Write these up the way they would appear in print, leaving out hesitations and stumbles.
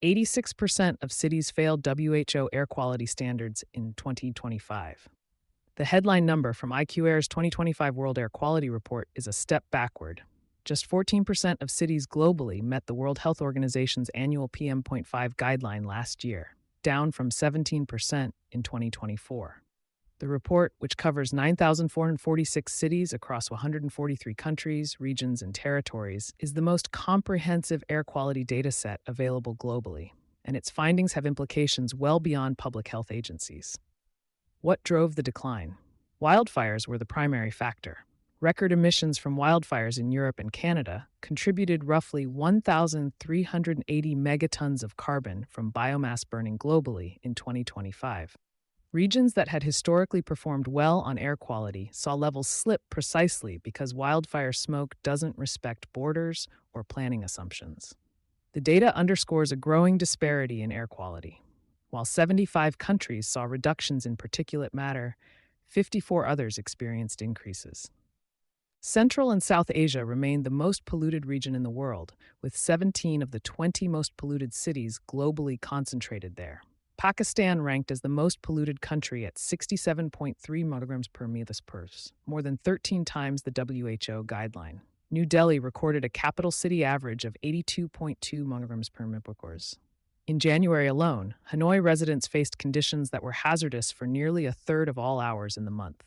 86% of cities failed WHO air quality standards in 2025. The headline number from IQAir's 2025 World Air Quality Report is a step backward. Just 14% of cities globally met the World Health Organization's annual PM2.5 guideline last year, down from 17% in 2024. The report, which covers 9,446 cities across 143 countries, regions, and territories, is the most comprehensive air quality data set available globally, and its findings have implications well beyond public health agencies. What drove the decline? Wildfires were the primary factor. Record emissions from wildfires in Europe and Canada contributed roughly 1,380 megatons of carbon from biomass burning globally in 2025. Regions that had historically performed well on air quality saw levels slip precisely because wildfire smoke doesn't respect borders or planning assumptions. The data underscores a growing disparity in air quality. While 75 countries saw reductions in particulate matter, 54 others experienced increases. Central and South Asia remained the most polluted region in the world, with 17 of the 20 most polluted cities globally concentrated there. Pakistan ranked as the most polluted country at 67.3 mg per meter, more than 13 times the WHO guideline. New Delhi recorded a capital city average of 82.2 mg per meter. In January alone, Hanoi residents faced conditions that were hazardous for nearly a third of all hours in the month.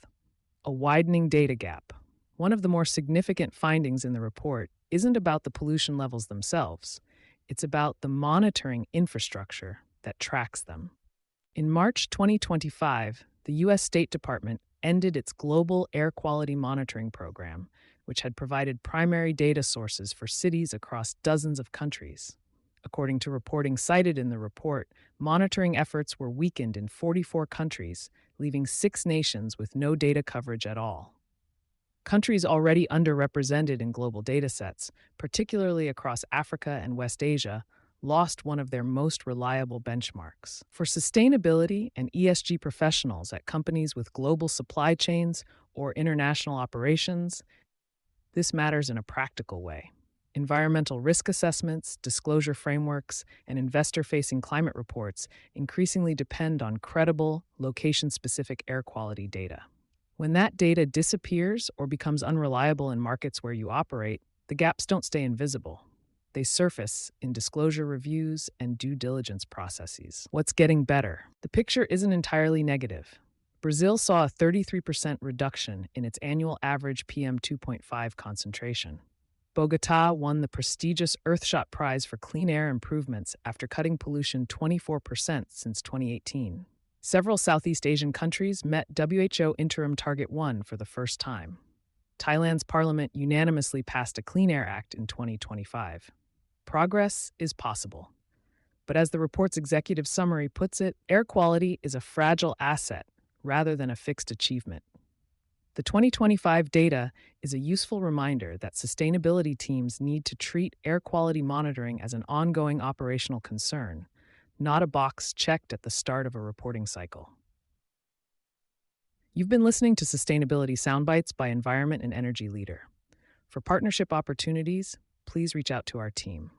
A widening data gap. One of the more significant findings in the report isn't about the pollution levels themselves. It's about the monitoring infrastructure that tracks them. In March 2025, the U.S. State Department ended its global air quality monitoring program, which had provided primary data sources for cities across dozens of countries. According to reporting cited in the report, monitoring efforts were weakened in 44 countries, leaving 6 nations with no data coverage at all. Countries already underrepresented in global datasets, particularly across Africa and West Asia, lost one of their most reliable benchmarks. For sustainability and ESG professionals at companies with global supply chains or international operations, this matters in a practical way. Environmental risk assessments, disclosure frameworks, and investor-facing climate reports increasingly depend on credible, location-specific air quality data. When that data disappears or becomes unreliable in markets where you operate, the gaps don't stay invisible. They surface in disclosure reviews and due diligence processes. What's getting better? The picture isn't entirely negative. Brazil saw a 33% reduction in its annual average PM2.5 concentration. Bogotá won the prestigious Earthshot Prize for clean air improvements after cutting pollution 24% since 2018. Several Southeast Asian countries met WHO Interim Target 1 for the first time. Thailand's parliament unanimously passed a Clean Air Act in 2025. Progress is possible. But as the report's executive summary puts it, air quality is a fragile asset rather than a fixed achievement. The 2025 data is a useful reminder that sustainability teams need to treat air quality monitoring as an ongoing operational concern, not a box checked at the start of a reporting cycle. You've been listening to Sustainability Soundbites by Environment and Energy Leader. For partnership opportunities, please reach out to our team.